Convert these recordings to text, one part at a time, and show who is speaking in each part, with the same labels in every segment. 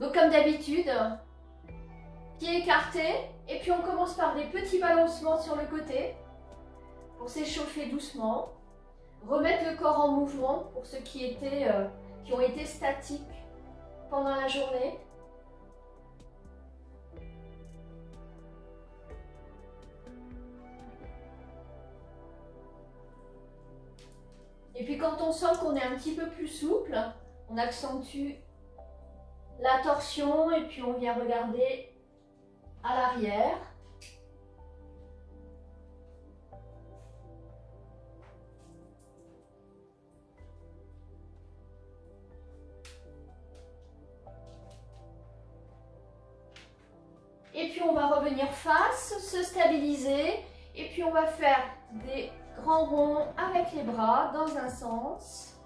Speaker 1: Donc comme d'habitude, pieds écartés, et puis on commence par des petits balancements sur le côté pour s'échauffer doucement. Remettre le corps en mouvement pour ceux qui ont été statiques pendant la journée. Et puis quand on sent qu'on est un petit peu plus souple, on accentue la torsion et puis on vient regarder à l'arrière. Et puis on va revenir face, se stabiliser. Et puis on va faire des grands ronds avec les bras dans un sens.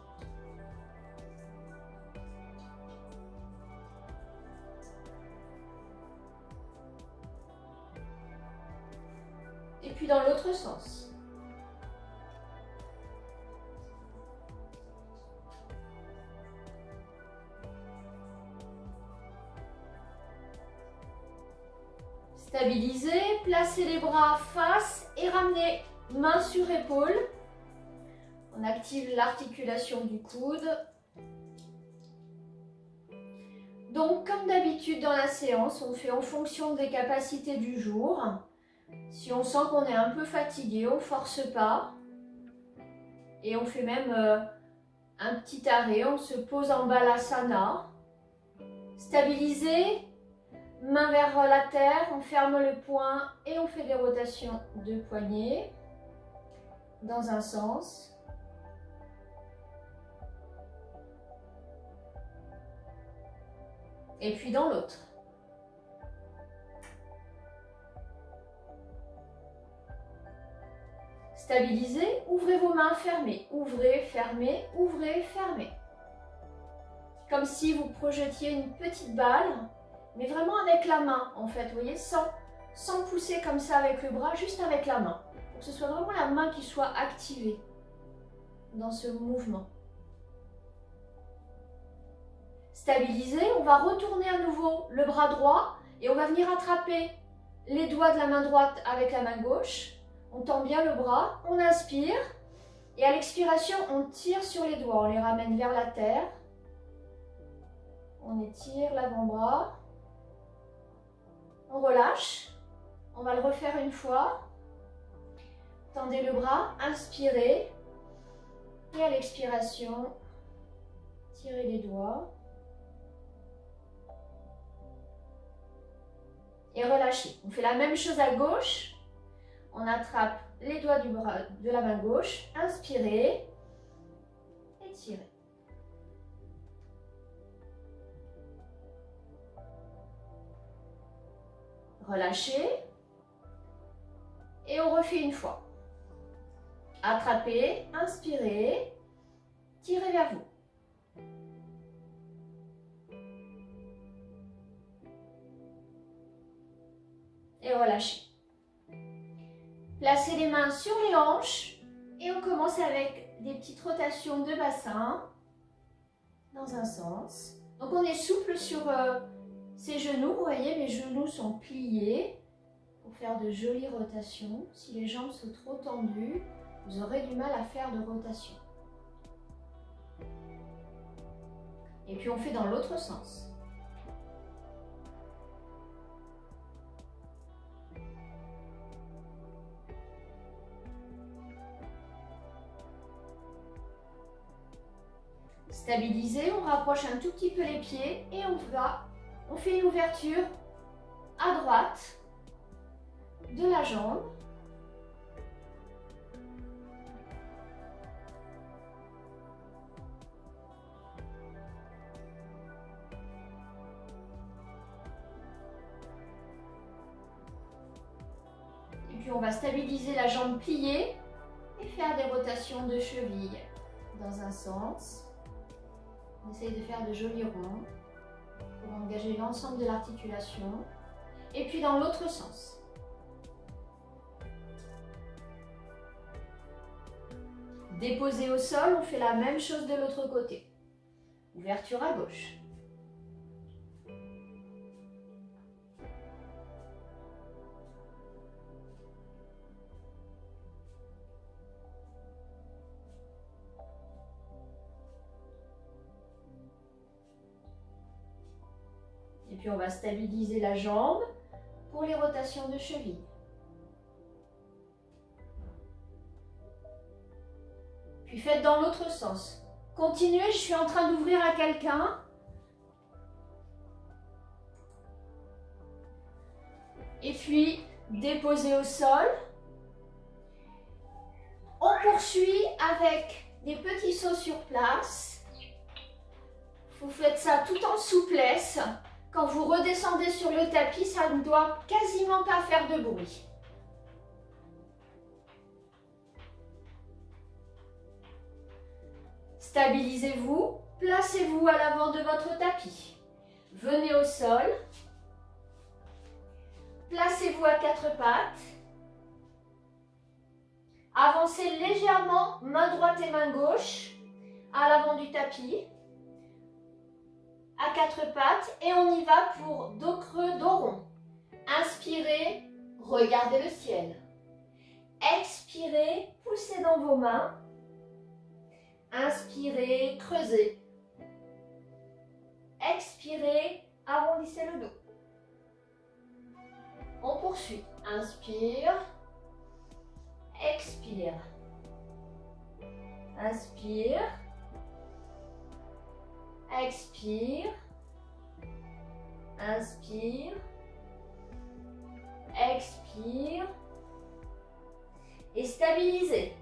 Speaker 1: Et puis dans l'autre sens. Stabiliser, placer les bras face et ramener main sur épaule. On active l'articulation du coude. Donc, comme d'habitude dans la séance, on fait en fonction des capacités du jour. Si on sent qu'on est un peu fatigué, on ne force pas. Et on fait même un petit arrêt, on se pose en balasana. Stabiliser. Main vers la terre, on ferme le poing et on fait des rotations de poignets dans un sens. Et puis dans l'autre. Stabilisez, ouvrez vos mains, fermez. Ouvrez, fermez, ouvrez, fermez. Comme si vous projetiez une petite balle. Mais vraiment avec la main, en fait, vous voyez, sans pousser comme ça avec le bras, juste avec la main. Pour que ce soit vraiment la main qui soit activée dans ce mouvement. Stabiliser, on va retourner à nouveau le bras droit et on va venir attraper les doigts de la main droite avec la main gauche. On tend bien le bras, on inspire et à l'expiration, on tire sur les doigts, on les ramène vers la terre. On étire l'avant-bras. On relâche, on va le refaire une fois. Tendez le bras, inspirez. Et à l'expiration, tirez les doigts. Et relâchez. On fait la même chose à gauche. On attrape les doigts de la main gauche. Inspirez. Et tirez. Relâchez et on refait une fois. Attrapez, inspirez, tirez vers vous. Et relâchez. Placez les mains sur les hanches et on commence avec des petites rotations de bassin dans un sens. Donc on est souple sur ces genoux, vous voyez, mes genoux sont pliés pour faire de jolies rotations. Si les jambes sont trop tendues, vous aurez du mal à faire de rotation. Et puis on fait dans l'autre sens. Stabiliser, on rapproche un tout petit peu les pieds et on fait une ouverture à droite de la jambe. Et puis on va stabiliser la jambe pliée et faire des rotations de cheville dans un sens. On essaye de faire de jolis ronds pour engager l'ensemble de l'articulation. Et puis dans l'autre sens. Déposé au sol, on fait la même chose de l'autre côté. Ouverture à gauche. Et puis on va stabiliser la jambe pour les rotations de cheville. Puis faites dans l'autre sens. Continuez, je suis en train d'ouvrir à quelqu'un. Et puis, déposez au sol. On poursuit avec des petits sauts sur place. Vous faites ça tout en souplesse. Quand vous redescendez sur le tapis, ça ne doit quasiment pas faire de bruit. Stabilisez-vous, placez-vous à l'avant de votre tapis. Venez au sol. Placez-vous à quatre pattes. Avancez légèrement, main droite et main gauche, à l'avant du tapis. À quatre pattes et on y va pour dos creux, dos rond. Inspirez, regardez le ciel. Expirez, poussez dans vos mains. Inspirez, creusez. Expirez, arrondissez le dos. On poursuit. Inspire. Expire. Inspire. Expire. Inspire. Expire. Et stabilisez.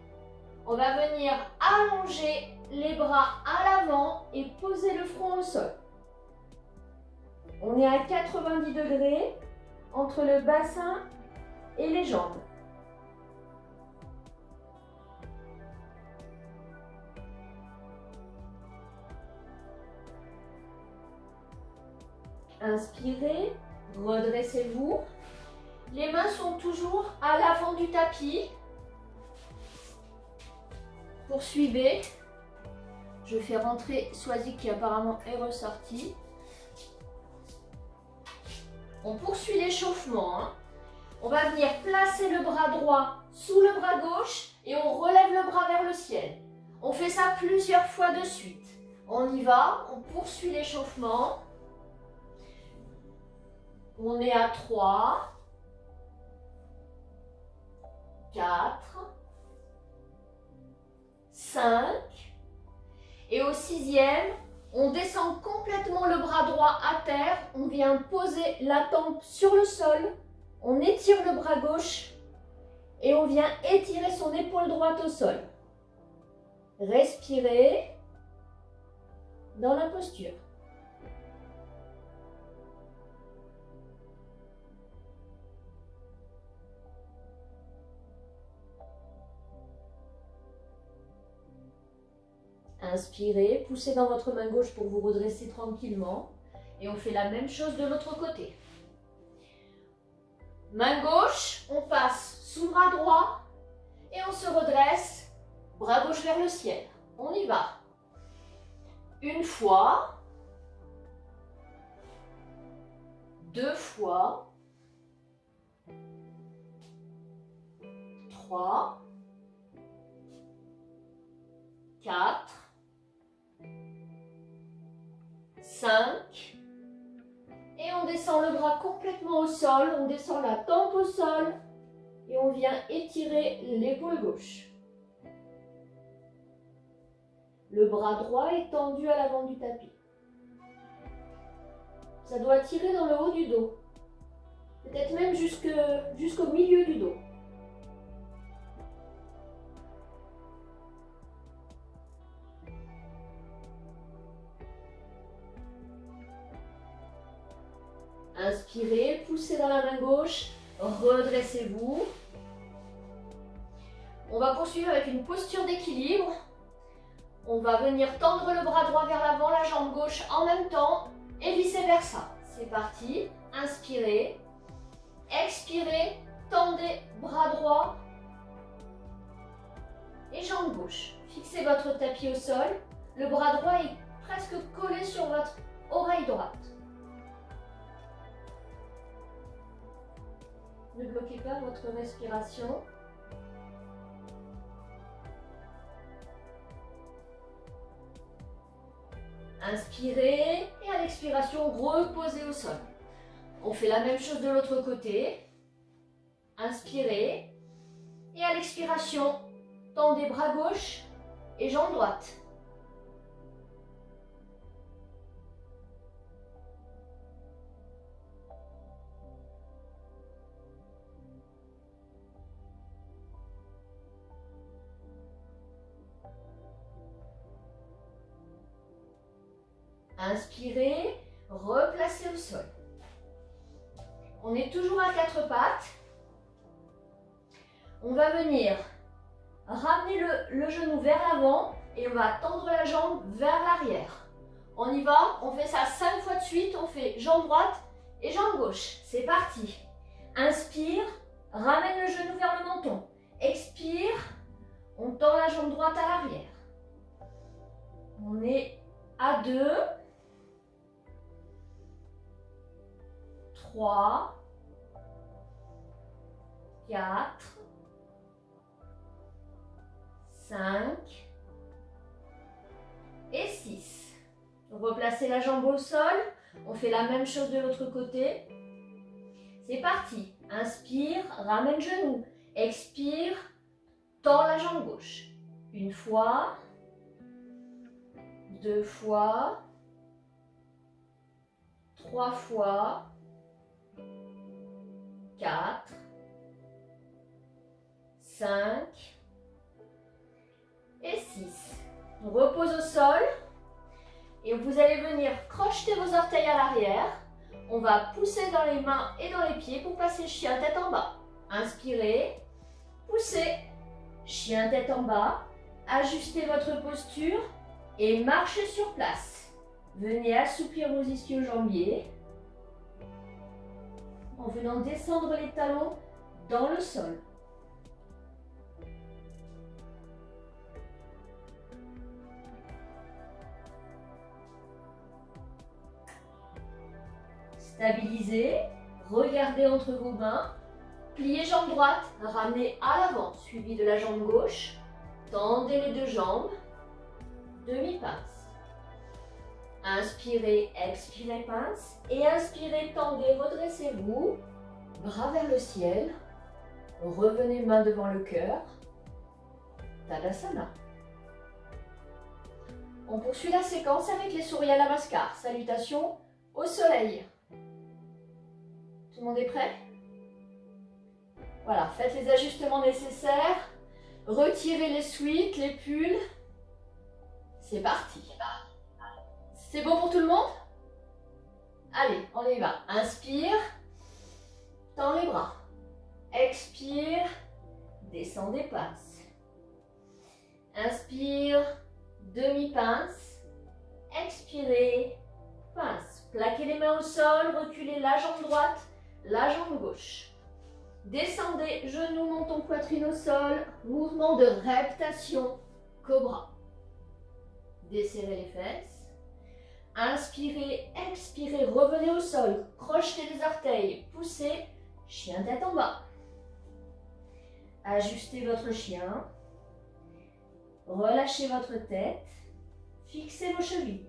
Speaker 1: On va venir allonger les bras à l'avant et poser le front au sol. On est à 90 degrés entre le bassin et les jambes. Inspirez, redressez-vous. Les mains sont toujours à l'avant du tapis. Poursuivez. Je fais rentrer Swazik qui apparemment est ressorti. On poursuit l'échauffement. On va venir placer le bras droit sous le bras gauche et on relève le bras vers le ciel. On fait ça plusieurs fois de suite. On y va, on poursuit l'échauffement. On est à 3, 4, 5. Et au 6e, on descend complètement le bras droit à terre. On vient poser la tempe sur le sol. On étire le bras gauche et on vient étirer son épaule droite au sol. Respirez dans la posture. Inspirez, poussez dans votre main gauche pour vous redresser tranquillement. Et on fait la même chose de l'autre côté. Main gauche, on passe sous bras droit et on se redresse, bras gauche vers le ciel. On y va. Une fois, deux fois, 3, 4, 5, et on descend le bras complètement au sol, on descend la tempe au sol et on vient étirer l'épaule gauche. Le bras droit est tendu à l'avant du tapis. Ça doit tirer dans le haut du dos, peut-être même jusqu'au milieu du dos. Inspirez, poussez dans la main gauche, redressez-vous. On va poursuivre avec une posture d'équilibre. On va venir tendre le bras droit vers l'avant, la jambe gauche en même temps et vice-versa. C'est parti. Inspirez, expirez, tendez bras droit et jambe gauche. Fixez votre tapis au sol. Le bras droit est presque collé sur votre oreille droite. Ne bloquez pas votre respiration. Inspirez et à l'expiration, reposez au sol. On fait la même chose de l'autre côté. Inspirez et à l'expiration, tendez bras gauche et jambe droite. Inspirez, replacez au sol. On est toujours à quatre pattes. On va venir ramener le genou vers l'avant et on va tendre la jambe vers l'arrière. On y va, on fait ça 5 fois de suite. On fait jambe droite et jambe gauche. C'est parti. Inspire, ramène le genou vers le menton. Expire, on tend la jambe droite à l'arrière. On est à 2. 3, 4, 5 et 6. Replacez la jambe au sol. On fait la même chose de l'autre côté. C'est parti. Inspire, ramène genou. Expire, tends la jambe gauche. Une fois, 2 fois, 3 fois, 4, 5 et 6. On repose au sol et vous allez venir crocheter vos orteils à l'arrière. On va pousser dans les mains et dans les pieds pour passer chien tête en bas. Inspirez, poussez, chien tête en bas. Ajustez votre posture et marchez sur place. Venez assouplir vos ischio-jambiers en venant descendre les talons dans le sol. Stabilisez, regardez entre vos mains, pliez jambe droite, ramenez à l'avant, suivi de la jambe gauche, tendez les deux jambes, demi-pince. Inspirez, expirez, pince. Et inspirez, tendez, redressez-vous. Bras vers le ciel. Revenez main devant le cœur. Tadasana. On poursuit la séquence avec les souris à la mascar. Salutations au soleil. Tout le monde est prêt? Voilà, faites les ajustements nécessaires. Retirez les sweats, les pulls. C'est parti. C'est bon pour tout le monde? Allez, on y va. Inspire, tends les bras. Expire, descendez, pince. Inspire, demi-pince. Expirez, pince. Plaquez les mains au sol, reculez la jambe droite, la jambe gauche. Descendez, genoux, menton, poitrine au sol. Mouvement de reptation, cobra. Desserrez les fesses. Inspirez, expirez, revenez au sol, crochetez les orteils, poussez, chien tête en bas. Ajustez votre chien, relâchez votre tête, fixez vos chevilles.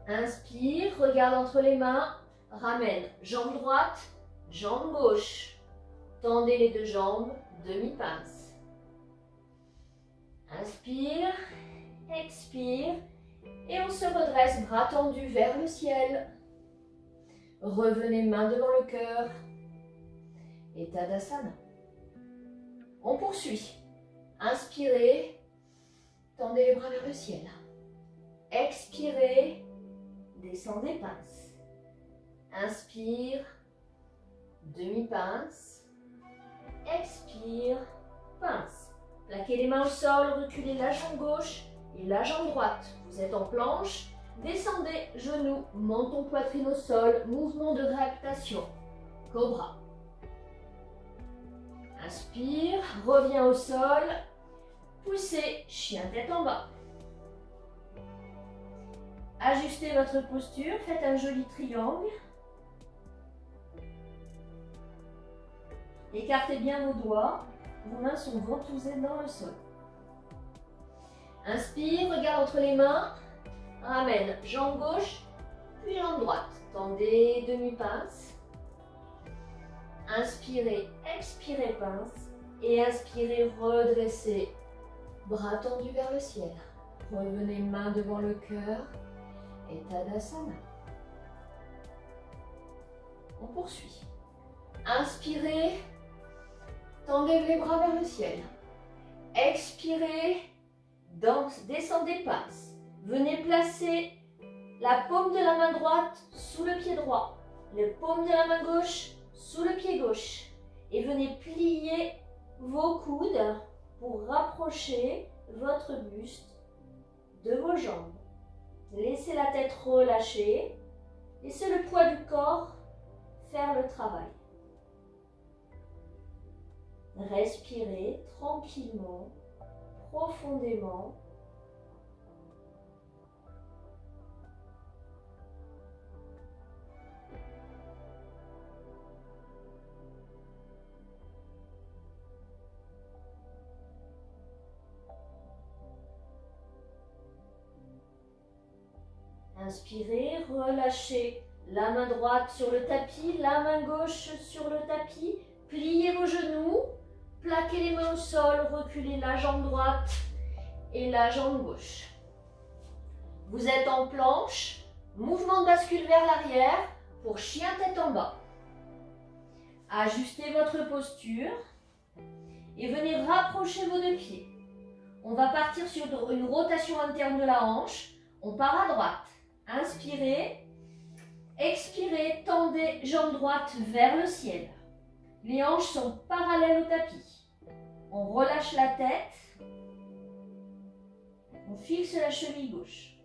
Speaker 1: Inspire, regarde entre les mains, ramène jambe droite, jambe gauche. Tendez les deux jambes, demi-pince. Inspire, expire. Et on se redresse, bras tendus vers le ciel. Revenez main devant le cœur. Et Tadasana. On poursuit. Inspirez, tendez les bras vers le ciel. Expirez, descendez, pince. Inspire, demi-pince. Expire, pince. Plaquez les mains au sol, reculez la jambe gauche et la jambe droite. Vous êtes en planche. Descendez, genoux, menton, poitrine au sol. Mouvement de réactation. Cobra. Inspire, reviens au sol. Poussez, chien tête en bas. Ajustez votre posture, faites un joli triangle. Écartez bien vos doigts. Vos mains sont ventousées dans le sol. Inspire, regarde entre les mains. Ramène jambe gauche, puis jambe droite. Tendez demi-pince. Inspirez, expirez pince. Et inspirez, redressez. Bras tendus vers le ciel. Revenez main devant le cœur. Et Tadasana. On poursuit. Inspirez. Tendez les bras vers le ciel. Expirez. Descendez pince. Venez placer la paume de la main droite sous le pied droit. La paume de la main gauche sous le pied gauche. Et venez plier vos coudes pour rapprocher votre buste de vos jambes. Laissez la tête relâchée. Laissez le poids du corps faire le travail. Respirez tranquillement, profondément. Inspirez, relâchez la main droite sur le tapis, la main gauche sur le tapis. Pliez vos genoux, plaquez les mains au sol, reculez la jambe droite et la jambe gauche. Vous êtes en planche, mouvement de bascule vers l'arrière pour chien tête en bas. Ajustez votre posture et venez rapprocher vos deux pieds. On va partir sur une rotation interne de la hanche. On part à droite. Inspirez, expirez, tendez jambe droite vers le ciel. Les hanches sont parallèles au tapis. On relâche la tête. On fixe la cheville gauche.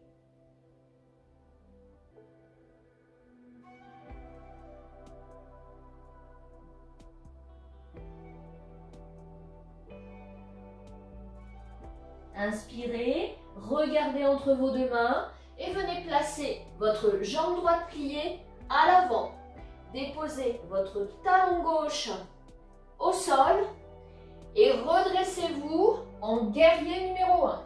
Speaker 1: Inspirez, regardez entre vos deux mains et venez placer votre jambe droite pliée à l'avant. Déposez votre talon gauche au sol et redressez-vous en guerrier numéro 1.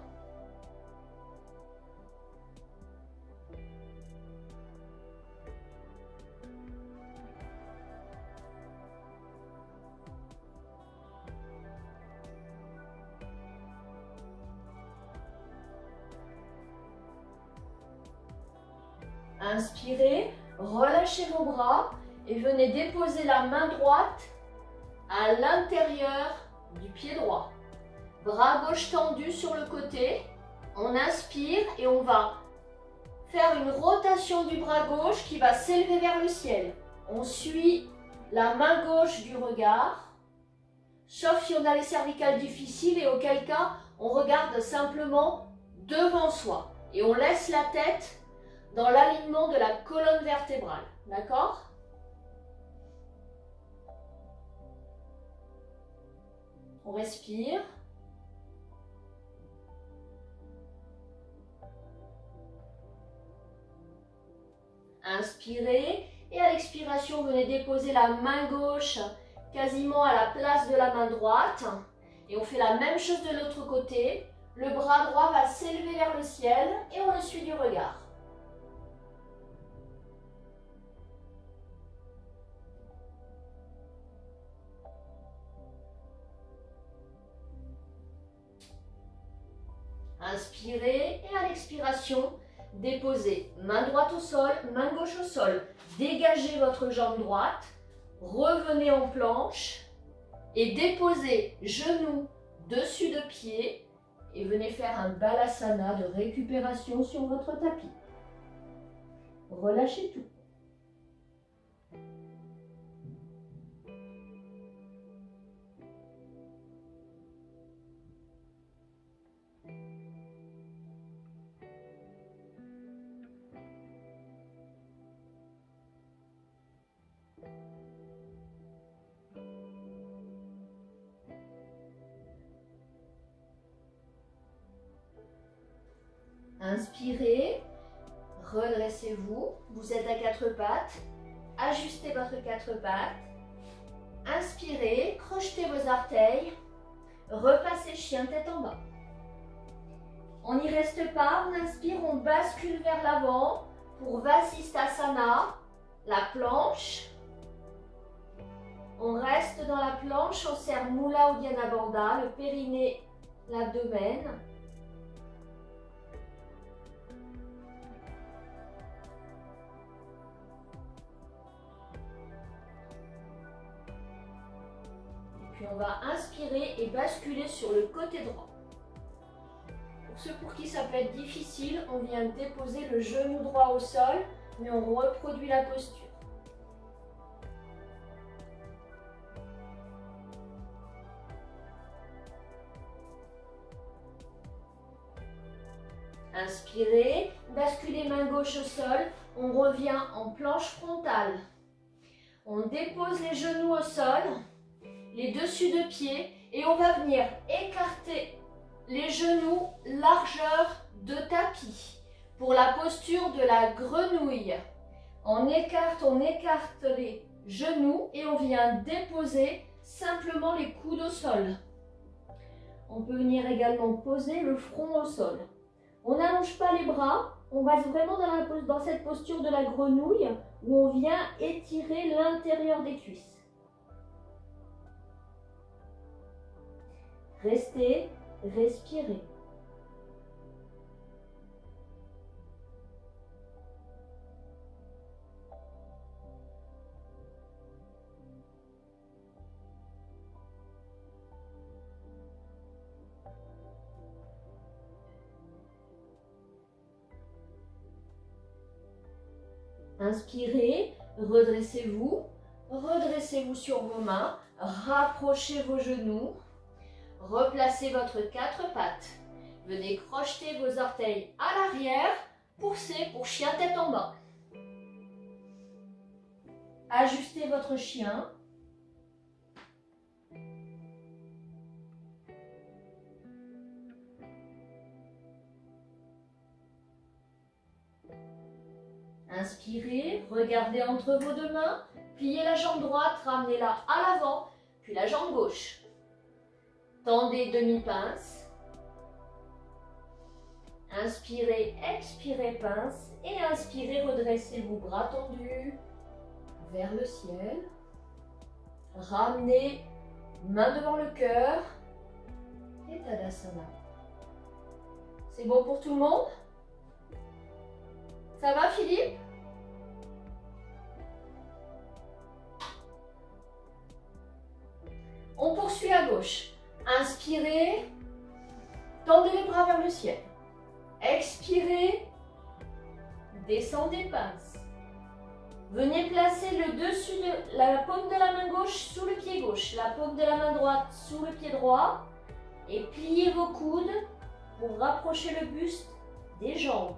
Speaker 1: Inspirez, relâchez vos bras et venez déposer la main droite à l'intérieur du pied droit. Bras gauche tendu sur le côté. On inspire et on va faire une rotation du bras gauche qui va s'élever vers le ciel. On suit la main gauche du regard, sauf si on a les cervicales difficiles et auquel cas on regarde simplement devant soi. Et on laisse la tête dans l'alignement de la colonne vertébrale. D'accord ? On respire. Inspirez et à l'expiration, venez déposer la main gauche quasiment à la place de la main droite. Et on fait la même chose de l'autre côté. Le bras droit va s'élever vers le ciel et on le suit du regard. Inspirez et à l'expiration, déposez main droite au sol, main gauche au sol. Dégagez votre jambe droite, revenez en planche et déposez genoux dessus de pied et venez faire un balasana de récupération sur votre tapis. Relâchez tout. Inspirez, redressez-vous, vous êtes à quatre pattes, ajustez votre quatre pattes, inspirez, crochetez vos orteils, repassez chien tête en bas. On n'y reste pas, on inspire, on bascule vers l'avant pour Vasisthasana, la planche. On reste dans la planche, on serre Mula Uddiyana Bandha, le périnée, l'abdomen. Puis on va inspirer et basculer sur le côté droit. Pour ceux pour qui ça peut être difficile, on vient déposer le genou droit au sol, mais on reproduit la posture. Inspirez, basculez main gauche au sol, on revient en planche frontale. On dépose les genoux au sol, les dessus de pied et on va venir écarter les genoux largeur de tapis pour la posture de la grenouille. On écarte les genoux et on vient déposer simplement les coudes au sol. On peut venir également poser le front au sol. On n'allonge pas les bras, on reste vraiment dans cette posture de la grenouille où on vient étirer l'intérieur des cuisses. Restez, respirez. Inspirez, redressez-vous sur vos mains, rapprochez vos genoux. Replacez votre quatre pattes. Venez crocheter vos orteils à l'arrière. Poussez pour chien tête en bas. Ajustez votre chien. Inspirez, regardez entre vos deux mains. Pliez la jambe droite, ramenez-la à l'avant, puis la jambe gauche. Tendez demi-pince. Inspirez, expirez, pince. Et inspirez, redressez-vous, bras tendus vers le ciel. Ramenez, main devant le cœur. Et Tadasana. C'est bon pour tout le monde? Ça va, Philippe? On poursuit à gauche. Inspirez, tendez les bras vers le ciel. Expirez, descendez, pince. Venez placer le dessus de la paume de la main gauche sous le pied gauche, la paume de la main droite sous le pied droit et pliez vos coudes pour rapprocher le buste des jambes.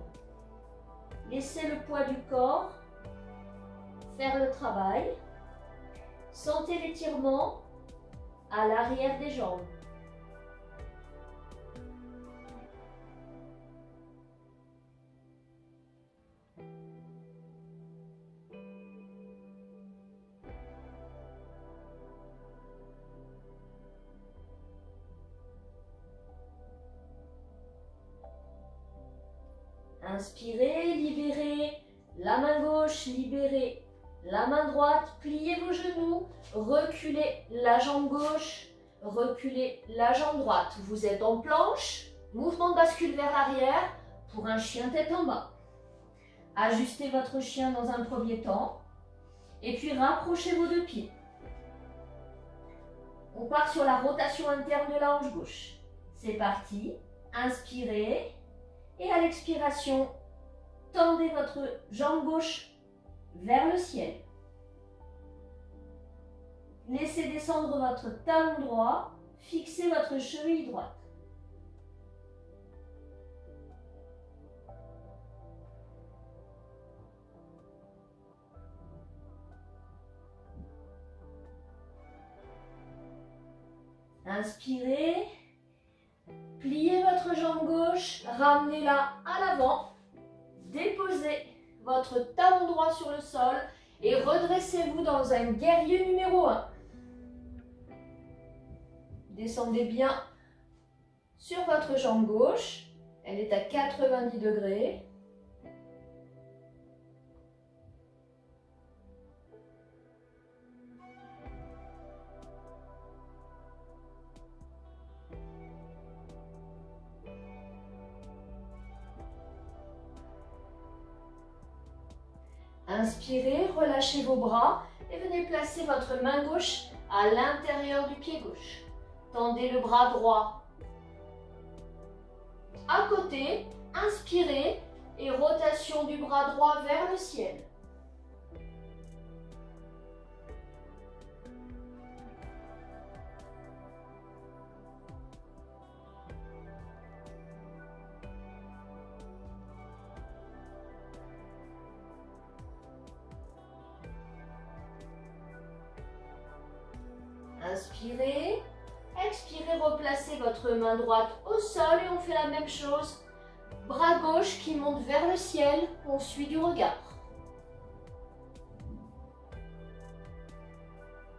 Speaker 1: Laissez le poids du corps faire le travail. Sentez l'étirement à l'arrière des jambes. Inspirez, libérez la main gauche, libérez la main droite, pliez vos genoux, reculez la jambe gauche, reculez la jambe droite. Vous êtes en planche, mouvement de bascule vers l'arrière pour un chien tête en bas. Ajustez votre chien dans un premier temps et puis rapprochez vos deux pieds. On part sur la rotation interne de la hanche gauche. C'est parti, inspirez. Et à l'expiration, tendez votre jambe gauche vers le ciel. Laissez descendre votre talon droit, fixez votre cheville droite. Inspirez. Pliez votre jambe gauche, ramenez-la à l'avant, déposez votre talon droit sur le sol et redressez-vous dans un guerrier numéro 1. Descendez bien sur votre jambe gauche, Elle est à 90 degrés. Inspirez, relâchez vos bras et venez placer votre main gauche à l'intérieur du pied gauche. Tendez le bras droit. À côté, inspirez et rotation du bras droit vers le ciel. Inspirez, expirez, replacez votre main droite au sol et on fait la même chose. Bras gauche qui monte vers le ciel, on suit du regard.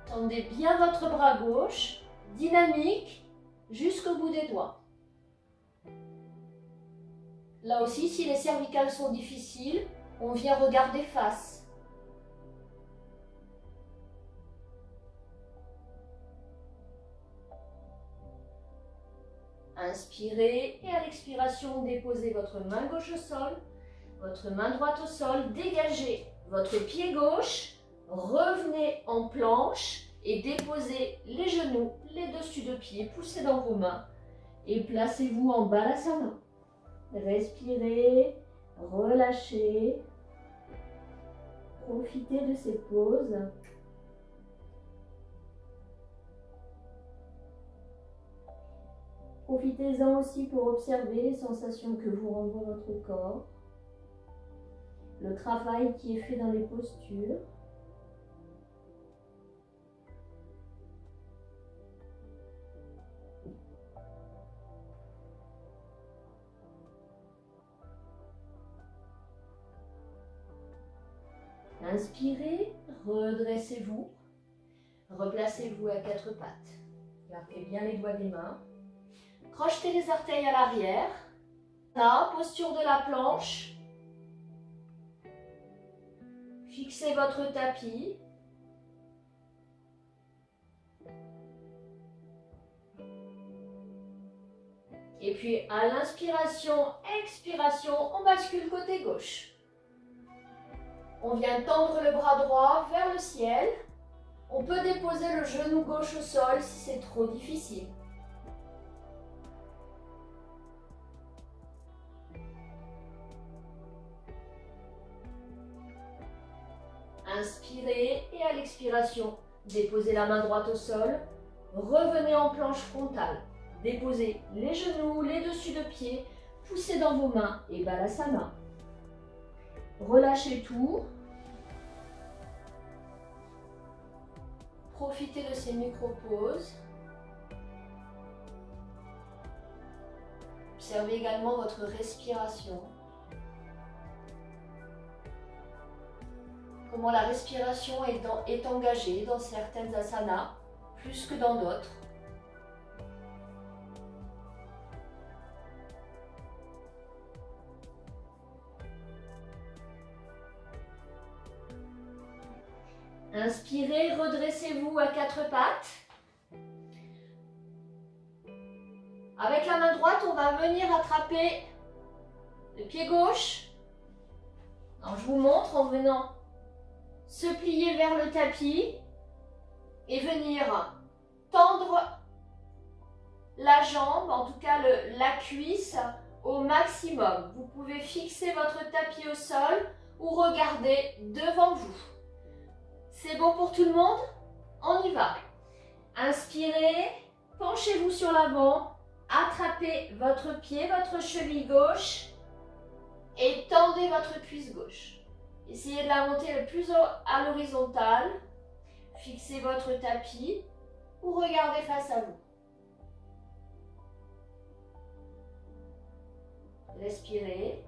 Speaker 1: Tendez bien votre bras gauche, dynamique, jusqu'au bout des doigts. Là aussi, si les cervicales sont difficiles, on vient regarder face. Inspirez et à l'expiration, déposez votre main gauche au sol, votre main droite au sol, dégagez votre pied gauche, revenez en planche et déposez les genoux, les dessus de pied, poussez dans vos mains et placez-vous en Balasana. Respirez, relâchez, profitez de ces pauses. Profitez-en aussi pour observer les sensations que vous renvoie votre corps, le travail qui est fait dans les postures. Inspirez, redressez-vous, replacez-vous à quatre pattes. Gardez bien les doigts des mains. Crochetez les orteils à l'arrière. Là, posture de la planche. Fixez votre tapis. Et puis à l'inspiration, expiration, on bascule côté gauche. On vient tendre le bras droit vers le ciel. On peut déposer le genou gauche au sol si c'est trop difficile. Inspirez et à l'expiration, déposez la main droite au sol. Revenez en planche frontale. Déposez les genoux, les dessus de pied, poussez dans vos mains et Balasana. Relâchez tout. Profitez de ces micro-pauses. Observez également votre respiration. Comment la respiration est engagée dans certaines asanas, plus que dans d'autres. Inspirez, redressez-vous à quatre pattes. Avec la main droite, on va venir attraper le pied gauche. Alors, je vous montre en venant se plier vers le tapis et venir tendre la jambe, en tout cas la cuisse, au maximum. Vous pouvez fixer votre tapis au sol ou regarder devant vous. C'est bon pour tout le monde? On y va. Inspirez, penchez-vous sur l'avant, attrapez votre pied, votre cheville gauche et tendez votre cuisse gauche. Essayez de la monter le plus haut à l'horizontale. Fixez votre tapis ou regardez face à vous. Respirez.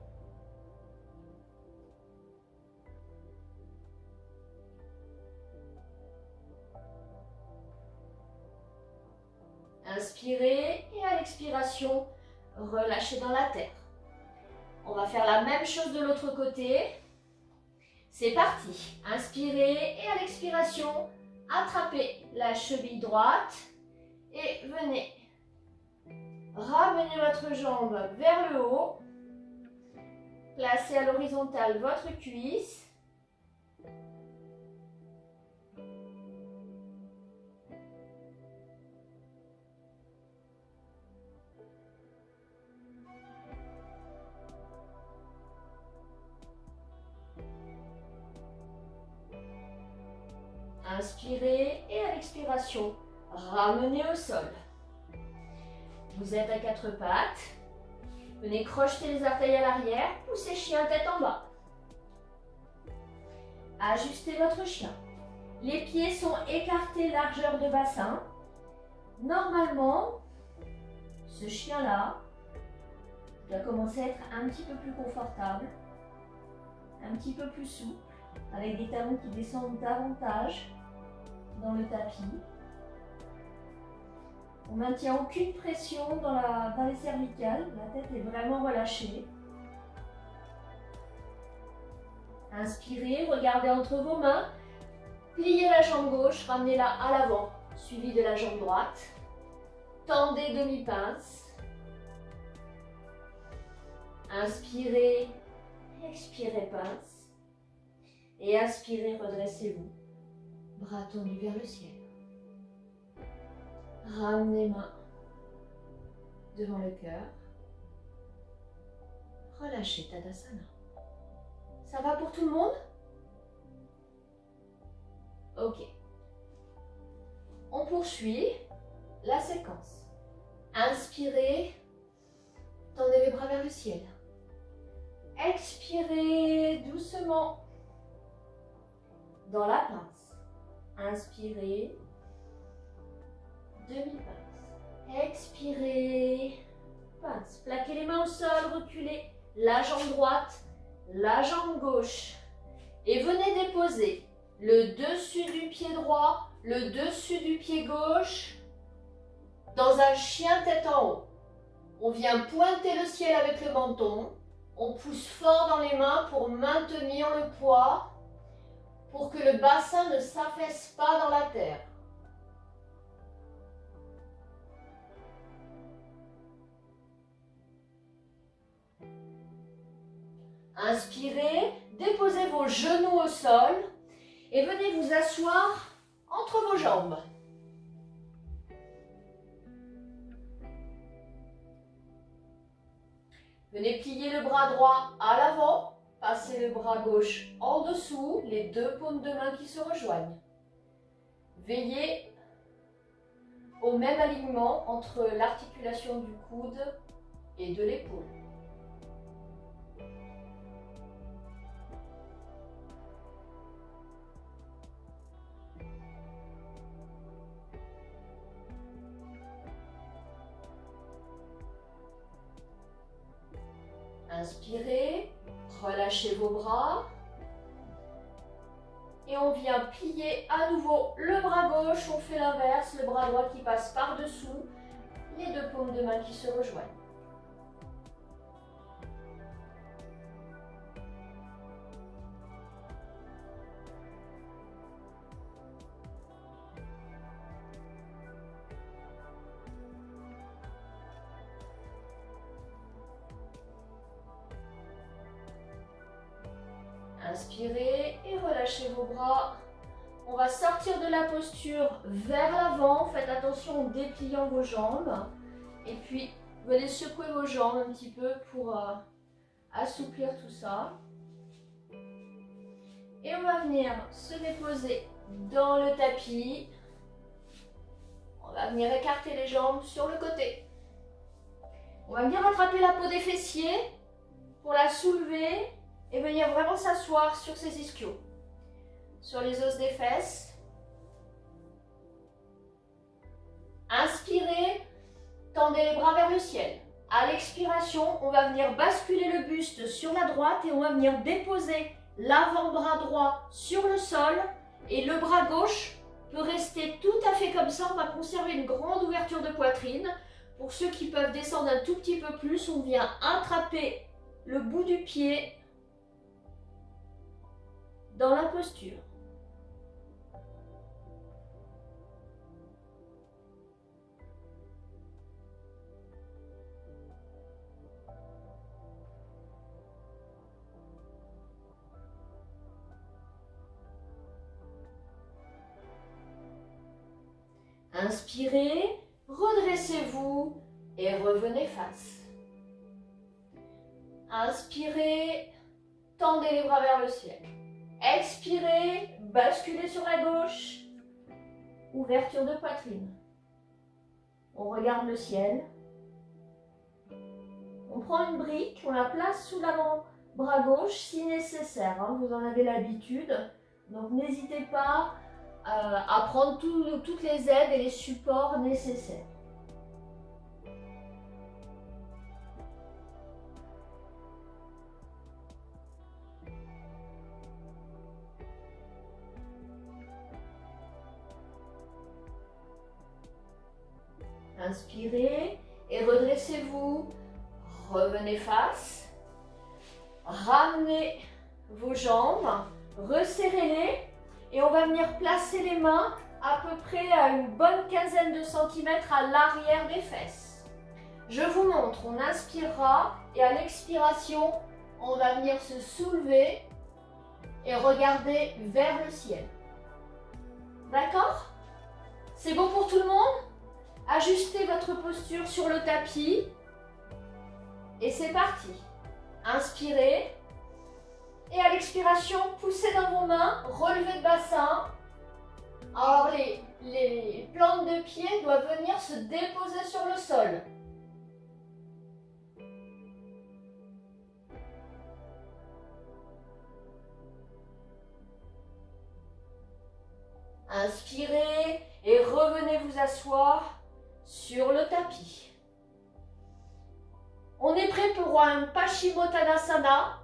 Speaker 1: Inspirez et à l'expiration, relâchez dans la terre. On va faire la même chose de l'autre côté. C'est parti. Inspirez et à l'expiration, attrapez la cheville droite et venez ramener votre jambe vers le haut. Placez à l'horizontale votre cuisse. Inspirez et à l'expiration, ramenez au sol. Vous êtes à quatre pattes. Venez crocheter les orteils à l'arrière, poussez chien tête en bas. Ajustez votre chien. Les pieds sont écartés largeur de bassin. Normalement, ce chien-là doit commencer à être un petit peu plus confortable, un petit peu plus souple, avec des talons qui descendent davantage dans le tapis. On ne maintient aucune pression dans les cervicales, la tête est vraiment relâchée. Inspirez, regardez entre vos mains, pliez la jambe gauche, ramenez-la à l'avant, suivi de la jambe droite. Tendez demi-pince. Inspirez, expirez pince. Et inspirez, redressez-vous. Bras tendus vers le ciel. Ramenez main devant le cœur. Relâchez Tadasana. Ça va pour tout le monde? Ok. On poursuit la séquence. Inspirez, tendez les bras vers le ciel. Expirez doucement dans la pince. Inspirez, demi-pince. Expirez, pince. Plaquez les mains au sol, reculez la jambe droite, la jambe gauche. Et venez déposer le dessus du pied droit, le dessus du pied gauche dans un chien tête en haut. On vient pointer le ciel avec le menton. On pousse fort dans les mains pour maintenir le poids, pour que le bassin ne s'affaisse pas dans la terre. Inspirez, déposez vos genoux au sol et venez vous asseoir entre vos jambes. Venez plier le bras droit à l'avant, passez le bras gauche en dessous, les deux paumes de main qui se rejoignent. Veillez au même alignement entre l'articulation du coude et de l'épaule. Inspirez, relâchez vos bras et on vient plier à nouveau le bras gauche, on fait l'inverse, le bras droit qui passe par-dessous, les deux paumes de main qui se rejoignent. Inspirez et relâchez vos bras. On va sortir de la posture vers l'avant. Faites attention en dépliant vos jambes. Et puis, venez secouer vos jambes un petit peu pour assouplir tout ça. Et on va venir se déposer dans le tapis. On va venir écarter les jambes sur le côté. On va venir attraper la peau des fessiers pour la soulever et venir vraiment s'asseoir sur ses ischios, sur les os des fesses. Inspirez, tendez les bras vers le ciel. À l'expiration, on va venir basculer le buste sur la droite et on va venir déposer l'avant-bras droit sur le sol et le bras gauche peut rester tout à fait comme ça. On va conserver une grande ouverture de poitrine. Pour ceux qui peuvent descendre un tout petit peu plus, on vient attraper le bout du pied dans la posture. Inspirez, redressez-vous et revenez face. Inspirez, tendez les bras vers le ciel. Expirez, basculez sur la gauche. Ouverture de poitrine. On regarde le ciel. On prend une brique, on la place sous l'avant-bras gauche si nécessaire. Hein, vous en avez l'habitude. Donc n'hésitez pas à prendre toutes les aides et les supports nécessaires. Inspirez et redressez-vous. Revenez face. Ramenez vos jambes. Resserrez-les. Et on va venir placer les mains à peu près à une bonne quinzaine de centimètres à l'arrière des fesses. Je vous montre, on inspirera et à l'expiration, on va venir se soulever et regarder vers le ciel. D'accord? C'est bon pour tout le monde? Ajustez votre posture sur le tapis. Et c'est parti. Inspirez. Et à l'expiration, poussez dans vos mains, relevez le bassin. Alors les plantes de pied doivent venir se déposer sur le sol. Inspirez et revenez vous asseoir sur le tapis. On est prêt pour un Paschimottanasana.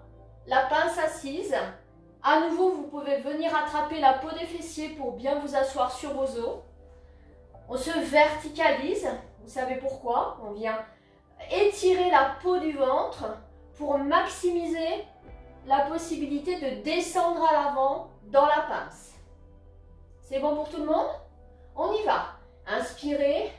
Speaker 1: La pince assise. À nouveau, vous pouvez venir attraper la peau des fessiers pour bien vous asseoir sur vos os. On se verticalise. Vous savez pourquoi? On vient étirer la peau du ventre pour maximiser la possibilité de descendre à l'avant dans la pince. C'est bon pour tout le monde? On y va. Inspirez.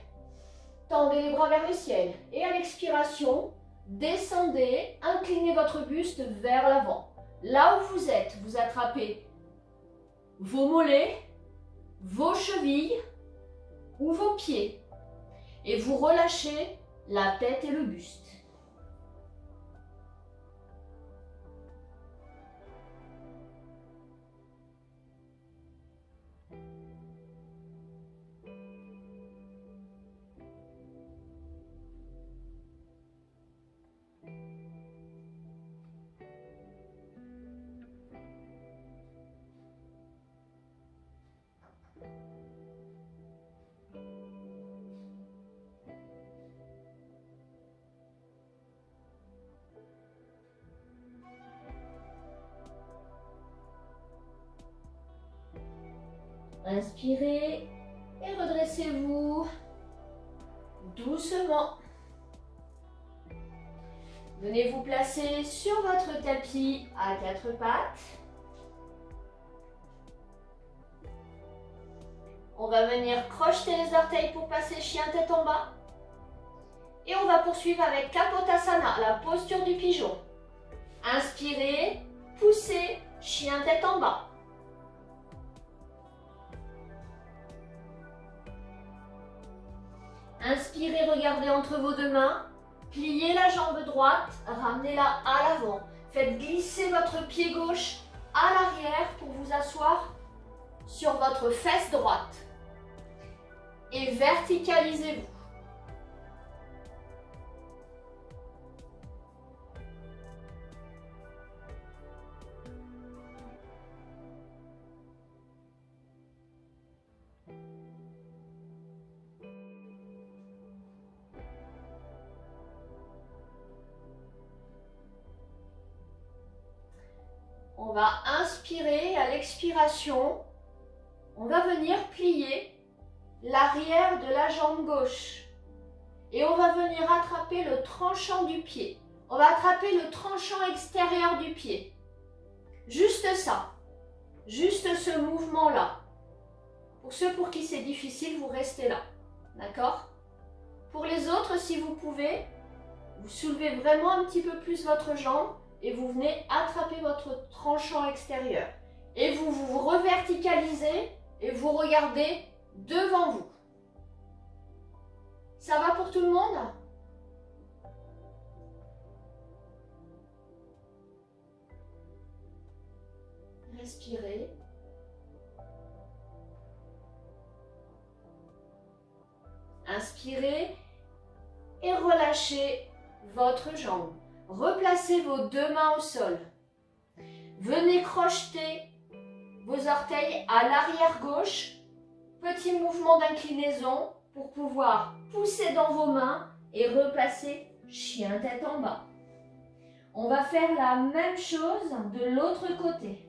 Speaker 1: Tendez les bras vers le ciel. Et à l'expiration, descendez, inclinez votre buste vers l'avant. Là où vous êtes, vous attrapez vos mollets, vos chevilles ou vos pieds. Et vous relâchez la tête et le buste. Inspirez et redressez-vous doucement. Venez vous placer sur votre tapis à quatre pattes. On va venir crocheter les orteils pour passer chien tête en bas. Et on va poursuivre avec Kapotasana, la posture du pigeon. Inspirez, poussez, chien tête en bas. Inspirez, regardez entre vos deux mains. Pliez la jambe droite, ramenez-la à l'avant. Faites glisser votre pied gauche à l'arrière pour vous asseoir sur votre fesse droite. Et verticalisez-vous. On va inspirer, à l'expiration, on va venir plier l'arrière de la jambe gauche. Et on va venir attraper le tranchant du pied on va attraper le tranchant extérieur du pied. Juste ça. Juste ce mouvement-là. Pour ceux pour qui c'est difficile, vous restez là. D'accord? Pour les autres, si vous pouvez, vous soulevez vraiment un petit peu plus votre jambe et vous venez attraper votre tranchant extérieur. Et vous vous reverticalisez et vous regardez devant vous. Ça va pour tout le monde? Respirez. Inspirez et relâchez votre jambe. Replacez vos deux mains au sol. Venez crocheter vos orteils à l'arrière gauche. Petit mouvement d'inclinaison pour pouvoir pousser dans vos mains et replacer chien tête en bas. On va faire la même chose de l'autre côté.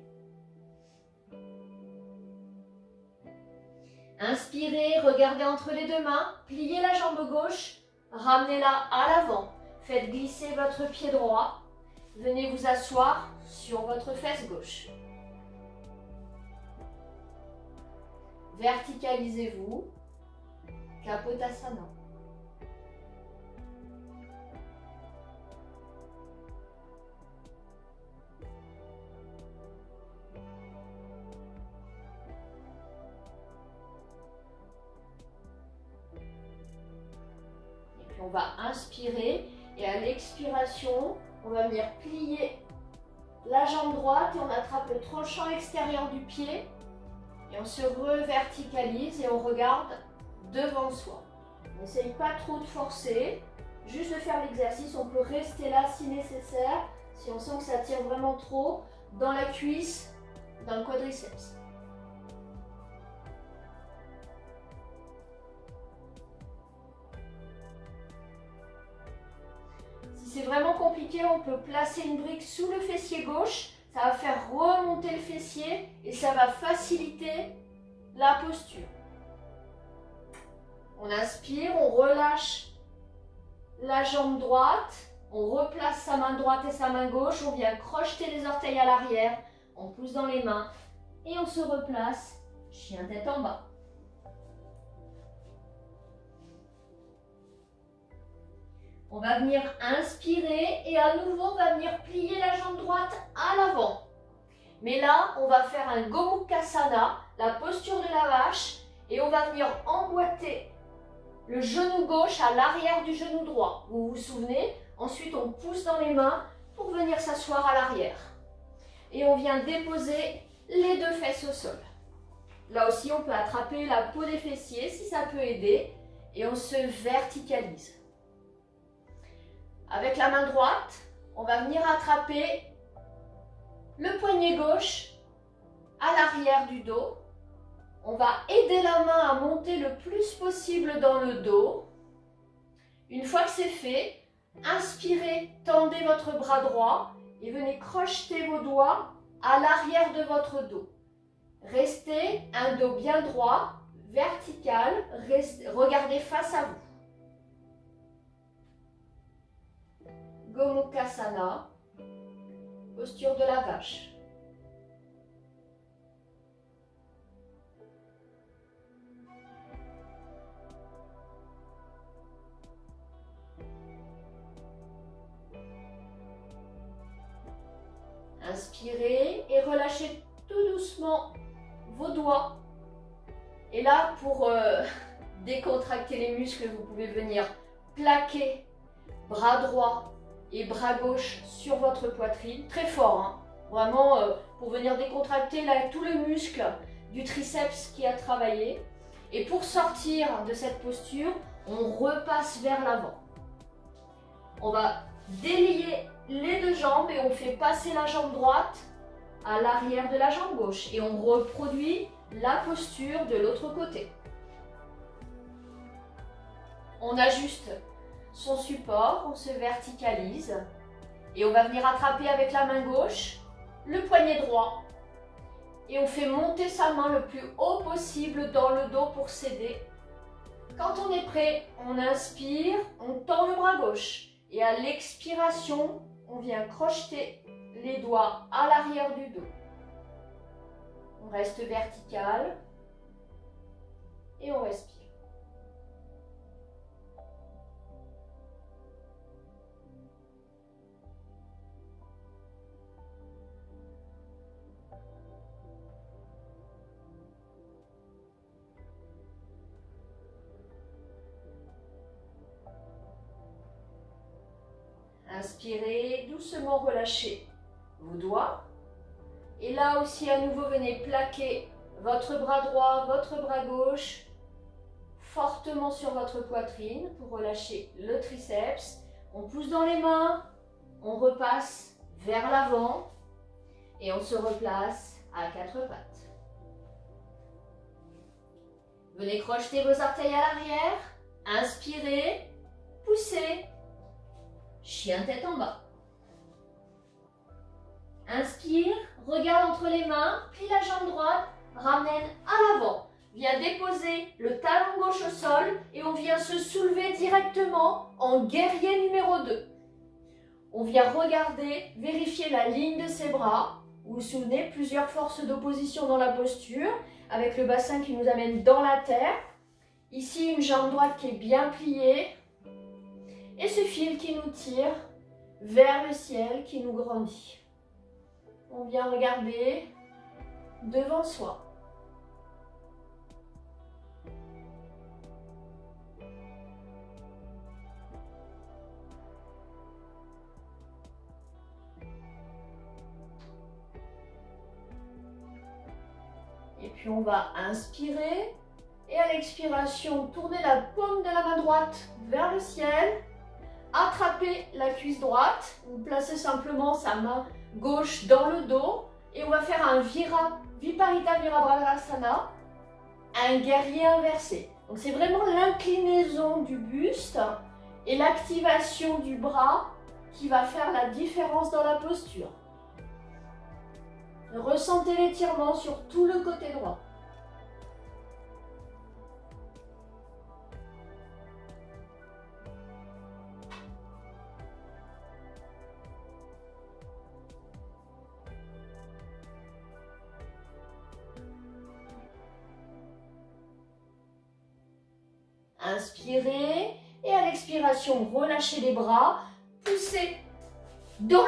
Speaker 1: Inspirez, regardez entre les deux mains, pliez la jambe gauche, ramenez-la à l'avant. Faites glisser votre pied droit. Venez vous asseoir sur votre fesse gauche. Verticalisez-vous. Kapotasana. Et puis on va inspirer et à l'expiration, on va venir plier la jambe droite et on attrape le tranchant extérieur du pied et on se reverticalise et on regarde devant soi. On n'essaye pas trop de forcer, juste de faire l'exercice. On peut rester là si nécessaire, si on sent que ça tire vraiment trop dans la cuisse, dans le quadriceps. Si c'est vraiment compliqué, on peut placer une brique sous le fessier gauche. Ça va faire remonter le fessier et ça va faciliter la posture. On inspire, on relâche la jambe droite, on replace sa main droite et sa main gauche, on vient crocheter les orteils à l'arrière, on pousse dans les mains et on se replace, chien tête en bas. On va venir inspirer et à nouveau on va venir plier la jambe droite à l'avant. Mais là, on va faire un Gomukhasana, la posture de la vache, et on va venir emboîter le genou gauche à l'arrière du genou droit. Vous vous souvenez? Ensuite, on pousse dans les mains pour venir s'asseoir à l'arrière. Et on vient déposer les deux fesses au sol. Là aussi, on peut attraper la peau des fessiers si ça peut aider. Et on se verticalise. Avec la main droite, on va venir attraper le poignet gauche à l'arrière du dos. On va aider la main à monter le plus possible dans le dos. Une fois que c'est fait, inspirez, tendez votre bras droit et venez crocheter vos doigts à l'arrière de votre dos. Restez un dos bien droit, vertical, regardez face à vous. Gomukhasana, posture de la vache. Inspirez et relâchez tout doucement vos doigts. Et là, pour décontracter les muscles, vous pouvez venir plaquer bras droit et bras gauche sur votre poitrine, très fort, hein. Vraiment pour venir décontracter là, tout le muscle du triceps qui a travaillé. Et pour sortir de cette posture, on repasse vers l'avant. On va délier les deux jambes et on fait passer la jambe droite à l'arrière de la jambe gauche. Et on reproduit la posture de l'autre côté. On ajuste son support, on se verticalise et on va venir attraper avec la main gauche le poignet droit et on fait monter sa main le plus haut possible dans le dos pour s'aider. Quand on est prêt, on inspire, on tend le bras gauche Et à l'expiration, on vient crocheter les doigts à l'arrière du dos. On reste vertical et on respire. Inspirez, doucement relâchez vos doigts. Et là aussi, à nouveau, venez plaquer votre bras droit, votre bras gauche, fortement sur votre poitrine pour relâcher le triceps. On pousse dans les mains, on repasse vers l'avant et on se replace à quatre pattes. Venez crocheter vos orteils à l'arrière, inspirez, poussez. Chien tête en bas. Inspire, regarde entre les mains, plie la jambe droite, ramène à l'avant. Viens déposer le talon gauche au sol et on vient se soulever directement en guerrier numéro 2. On vient regarder, vérifier la ligne de ses bras. Vous vous souvenez, plusieurs forces d'opposition dans la posture, avec le bassin qui nous amène dans la terre. Ici, une jambe droite qui est bien pliée. Et ce fil qui nous tire vers le ciel, qui nous grandit. On vient regarder devant soi. Et puis on va inspirer. Et à l'expiration, tournez la paume de la main droite vers le ciel. Attrapez la cuisse droite, vous placez simplement sa main gauche dans le dos et on va faire un Viparita Virabhadrasana, un guerrier inversé. Donc c'est vraiment l'inclinaison du buste et l'activation du bras qui va faire la différence dans la posture. Ressentez l'étirement sur tout le côté droit. Inspirez et à l'expiration, relâchez les bras, poussez dans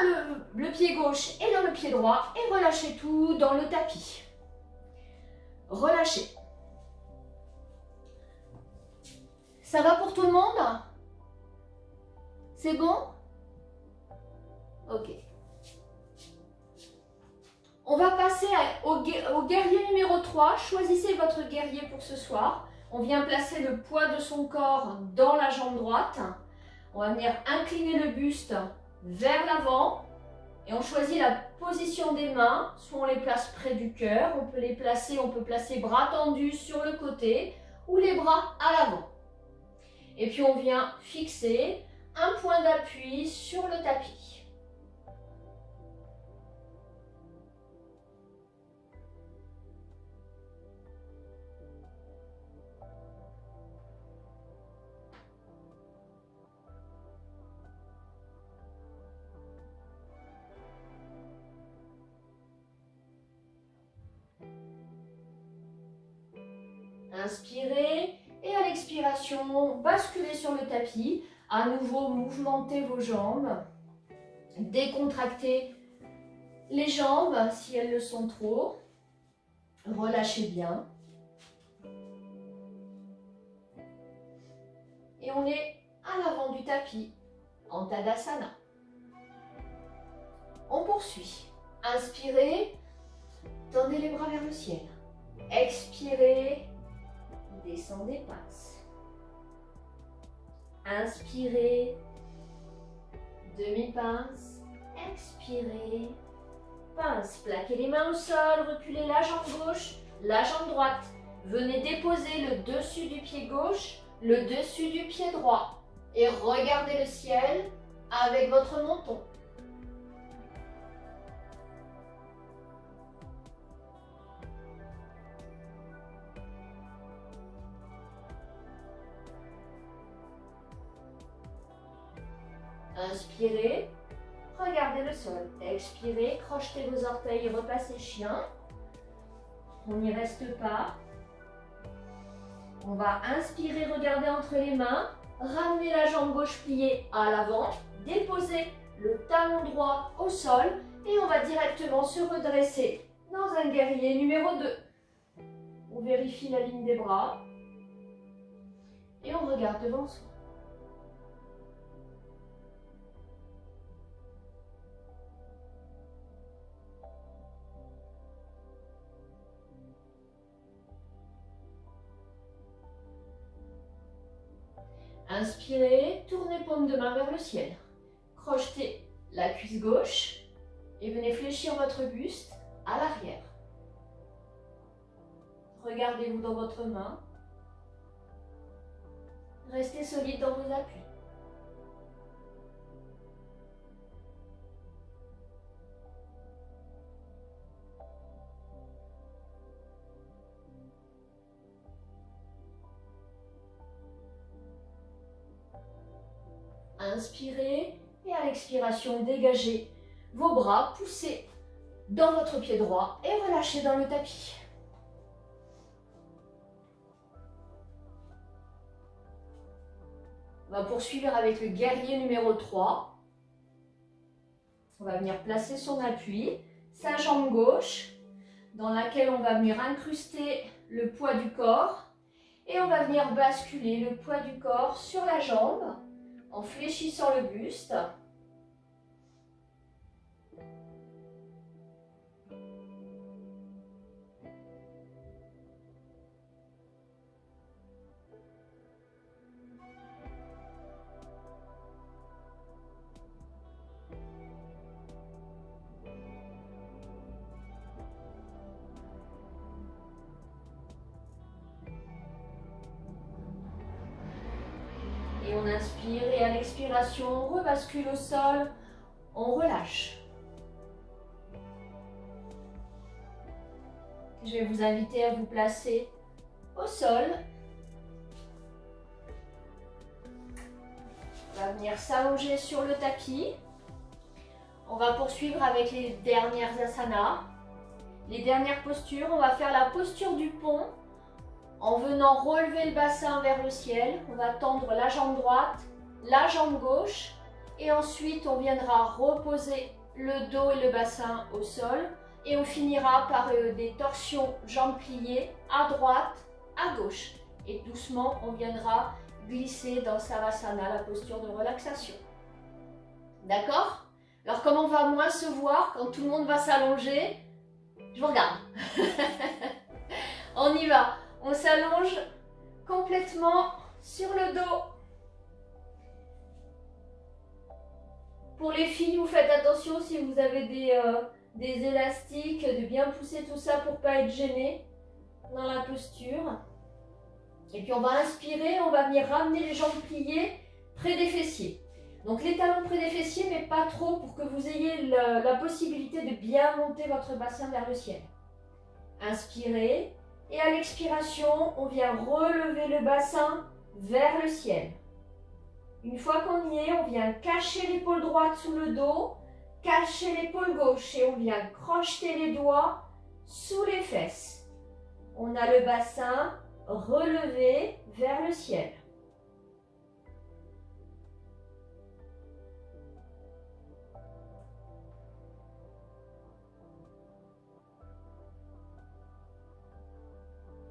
Speaker 1: le pied gauche et dans le pied droit et relâchez tout dans le tapis. Relâchez. Ça va pour tout le monde? C'est bon? Ok. On va passer au guerrier numéro 3. Choisissez votre guerrier pour ce soir. On vient placer le poids de son corps dans la jambe droite. On va venir incliner le buste vers l'avant. Et on choisit la position des mains. Soit on les place près du cœur. On peut placer bras tendus sur le côté ou les bras à l'avant. Et puis on vient fixer un point d'appui sur le tapis. Inspirez et à l'expiration, basculez sur le tapis. À nouveau, mouvementez vos jambes. Décontractez les jambes si elles le sont trop. Relâchez bien. Et on est à l'avant du tapis, en Tadasana. On poursuit. Inspirez, tendez les bras vers le ciel. Expirez, descendez, pince. Inspirez, demi-pince. Expirez, pince. Plaquez les mains au sol, reculez la jambe gauche, la jambe droite. Venez déposer le dessus du pied gauche, le dessus du pied droit. Et regardez le ciel avec votre menton. Inspirez, regardez le sol. Expirez, crochetez vos orteils et repassez chien. On n'y reste pas. On va inspirer, regarder entre les mains. Ramener la jambe gauche pliée à l'avant. Déposer le talon droit au sol. Et on va directement se redresser dans un guerrier numéro 2. On vérifie la ligne des bras. Et on regarde devant soi. Inspirez, tournez paume de main vers le ciel. Crochetez la cuisse gauche et venez fléchir votre buste à l'arrière. Regardez-vous dans votre main. Restez solide dans vos appuis. Inspirez et à l'expiration, dégagez vos bras, poussez dans votre pied droit et relâchez dans le tapis. On va poursuivre avec le guerrier numéro 3. On va venir placer son appui, sa jambe gauche, dans laquelle on va venir incruster le poids du corps. Et on va venir basculer le poids du corps sur la jambe, en fléchissant le buste. Et on inspire et à l'expiration, on rebascule au sol, on relâche. Je vais vous inviter à vous placer au sol. On va venir s'allonger sur le tapis. On va poursuivre avec les dernières asanas. Les dernières postures, on va faire la posture du pont. En venant relever le bassin vers le ciel, on va tendre la jambe droite, la jambe gauche et ensuite on viendra reposer le dos et le bassin au sol et on finira par des torsions jambes pliées à droite, à gauche et doucement on viendra glisser dans Savasana, la posture de relaxation. D'accord? Alors comme on va moins se voir quand tout le monde va s'allonger, je vous regarde. On y va. On s'allonge complètement sur le dos. Pour les filles, vous faites attention si vous avez des élastiques, de bien pousser tout ça pour ne pas être gêné dans la posture. Et puis on va inspirer, on va venir ramener les jambes pliées près des fessiers. Donc les talons près des fessiers, mais pas trop pour que vous ayez la possibilité de bien monter votre bassin vers le ciel. Inspirez. Et à l'expiration, on vient relever le bassin vers le ciel. Une fois qu'on y est, on vient cacher l'épaule droite sous le dos, cacher l'épaule gauche et on vient crocheter les doigts sous les fesses. On a le bassin relevé vers le ciel.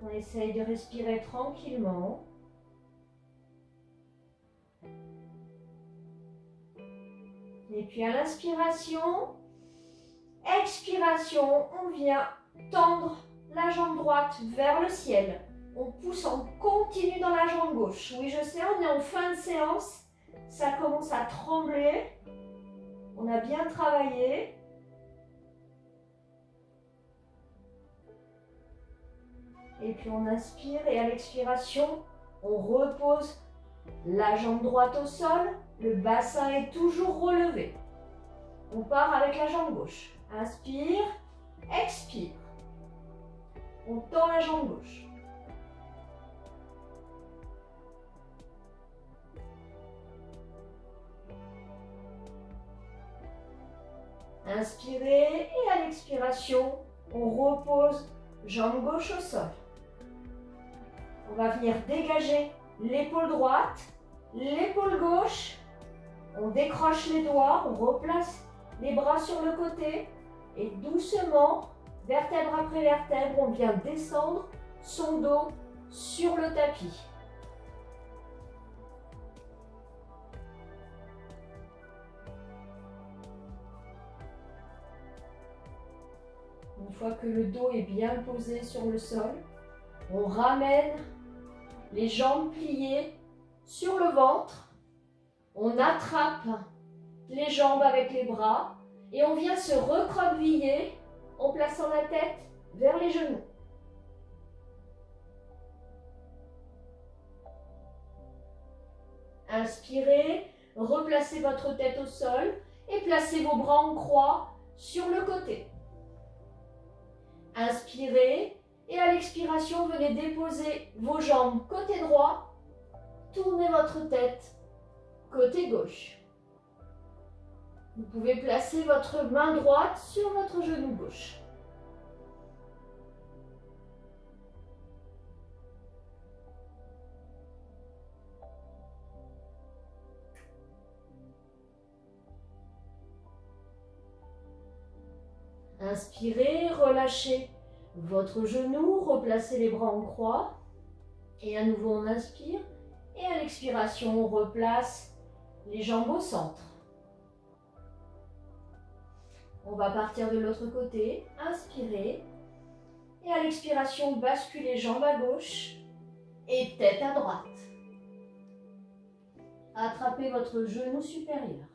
Speaker 1: On essaye de respirer tranquillement. Et puis à l'inspiration, expiration, on vient tendre la jambe droite vers le ciel. On pousse en continu dans la jambe gauche. Oui, je sais, on est en fin de séance. Ça commence à trembler. On a bien travaillé. Et puis on inspire et à l'expiration, on repose la jambe droite au sol. Le bassin est toujours relevé. On part avec la jambe gauche. Inspire, expire. On tend la jambe gauche. Inspirez et à l'expiration, on repose jambe gauche au sol. On va venir dégager l'épaule droite, l'épaule gauche. On décroche les doigts, on replace les bras sur le côté et doucement, vertèbre après vertèbre, on vient descendre son dos sur le tapis. Une fois que le dos est bien posé sur le sol, on ramène les jambes pliées sur le ventre. On attrape les jambes avec les bras et on vient se recroqueviller en plaçant la tête vers les genoux. Inspirez, replacez votre tête au sol et placez vos bras en croix sur le côté. Inspirez et à l'expiration, venez déposer vos jambes côté droit, tournez votre tête côté gauche. Vous pouvez placer votre main droite sur votre genou gauche. Inspirez, relâchez votre genou, replacez les bras en croix. Et à nouveau, on inspire. Et à l'expiration, on replace les jambes au centre. On va partir de l'autre côté. Inspirez. Et à l'expiration, basculez jambes à gauche et tête à droite. Attrapez votre genou supérieur.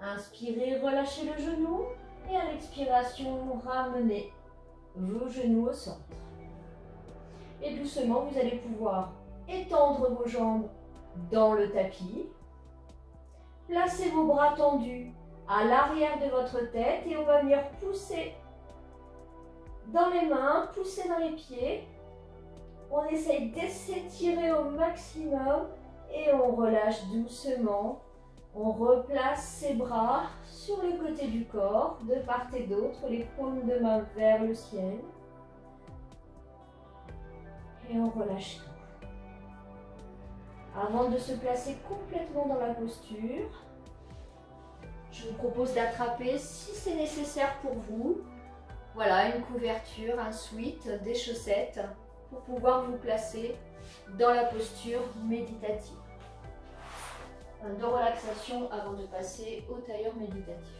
Speaker 1: Inspirez, relâchez le genou et à l'expiration, ramenez vos genoux au centre. Et doucement, vous allez pouvoir étendre vos jambes dans le tapis. Placez vos bras tendus à l'arrière de votre tête et on va venir pousser dans les mains, pousser dans les pieds. On essaye de s'étirer au maximum et on relâche doucement. On replace ses bras sur le côté du corps, de part et d'autre, les paumes de main vers le ciel. Et on relâche tout. Avant de se placer complètement dans la posture, je vous propose d'attraper, si c'est nécessaire pour vous, voilà, une couverture, un sweat, des chaussettes, pour pouvoir vous placer dans la posture méditative. De relaxation avant de passer au tailleur méditatif.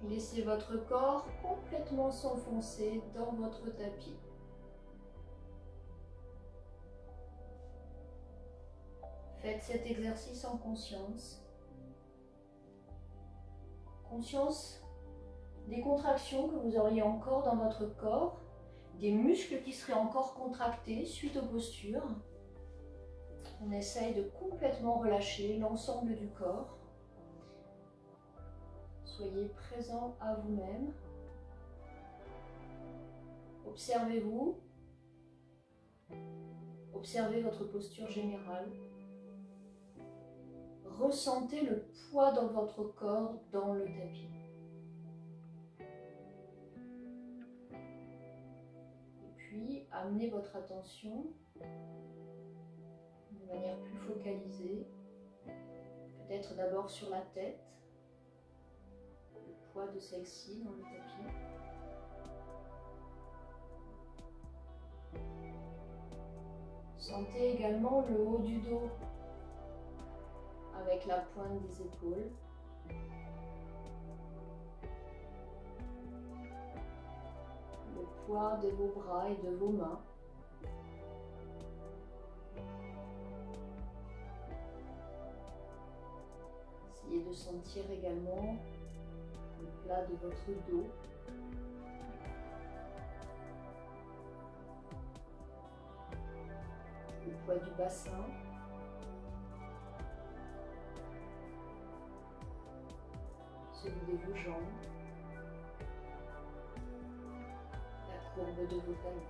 Speaker 1: Laissez votre corps complètement s'enfoncer dans votre tapis. Faites cet exercice en conscience. Conscience des contractions que vous auriez encore dans votre corps, des muscles qui seraient encore contractés suite aux postures. On essaye de complètement relâcher l'ensemble du corps. Soyez présent à vous-même. Observez-vous. Observez votre posture générale. Ressentez le poids dans votre corps, dans le tapis. Et puis, amenez votre attention de manière plus focalisée, peut-être d'abord sur la tête, le poids de celle-ci dans le tapis. Sentez également le haut du dos avec la pointe des épaules. Le poids de vos bras et de vos mains. Essayez de sentir également le plat de votre dos. Le poids du bassin. Celui de vos jambes. La courbe de vos talons.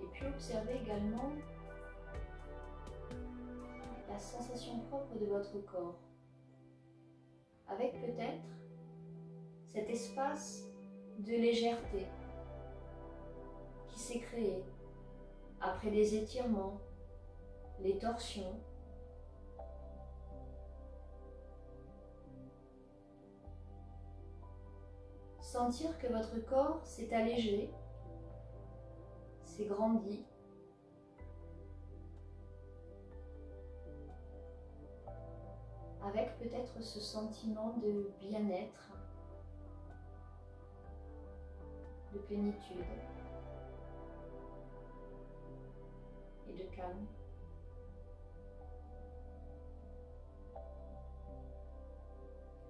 Speaker 1: Et puis observez également la sensation propre de votre corps, avec peut-être cet espace de légèreté qui s'est créé après les étirements, les torsions. Sentir que votre corps s'est allégé, s'est grandi. Avec peut-être ce sentiment de bien-être, de plénitude et de calme.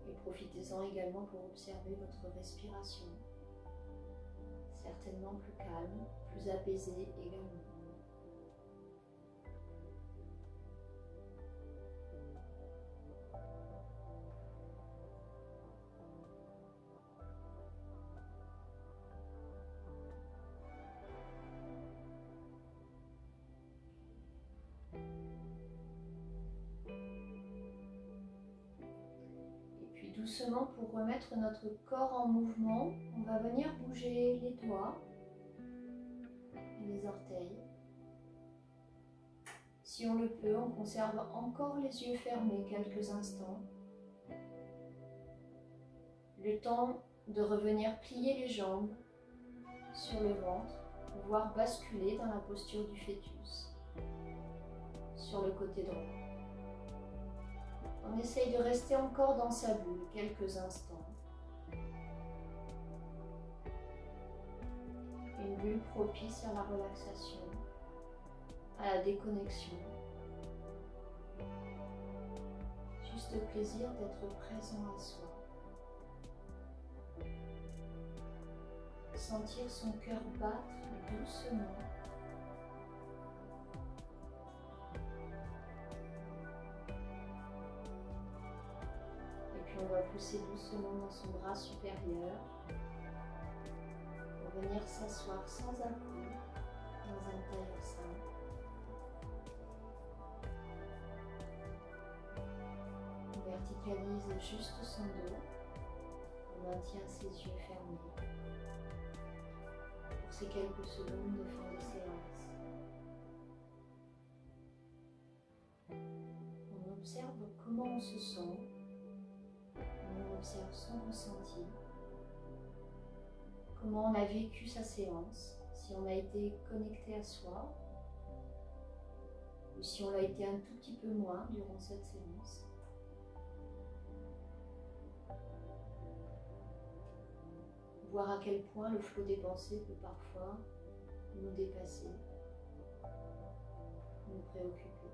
Speaker 1: Et profitez-en également pour observer votre respiration, certainement plus calme, plus apaisée également. Doucement, pour remettre notre corps en mouvement, on va venir bouger les doigts et les orteils. Si on le peut, on conserve encore les yeux fermés quelques instants. Le temps de revenir plier les jambes sur le ventre, voire basculer dans la posture du fœtus, sur le côté droit. On essaye de rester encore dans sa bulle quelques instants. Une bulle propice à la relaxation, à la déconnexion. Juste le plaisir d'être présent à soi. Sentir son cœur battre doucement. On va pousser doucement dans son bras supérieur pour venir s'asseoir sans à-coups dans un tailleur simple. On verticalise juste son dos. On maintient ses yeux fermés pour ces quelques secondes de fin de séance. On observe comment on se sent. On observe son ressenti, comment on a vécu sa séance, si on a été connecté à soi ou si on l'a été un tout petit peu moins durant cette séance. Voir à quel point le flot des pensées peut parfois nous dépasser, nous préoccuper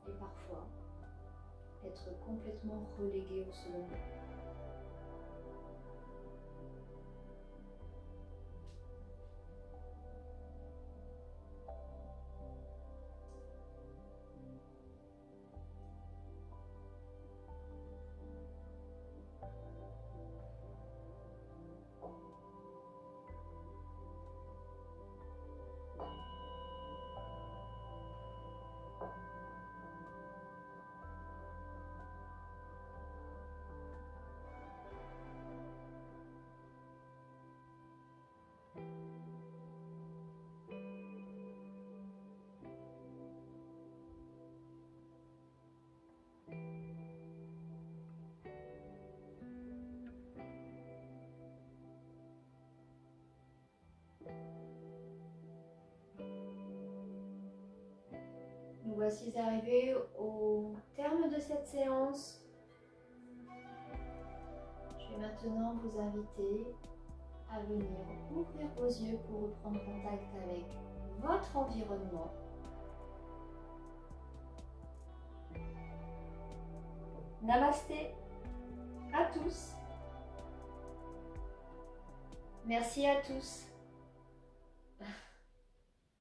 Speaker 1: et parfois être complètement relégué au second plan. voici arrivés au terme de cette séance. Je vais maintenant vous inviter à venir ouvrir vos yeux pour reprendre contact avec votre environnement. Namasté à tous. Merci à tous.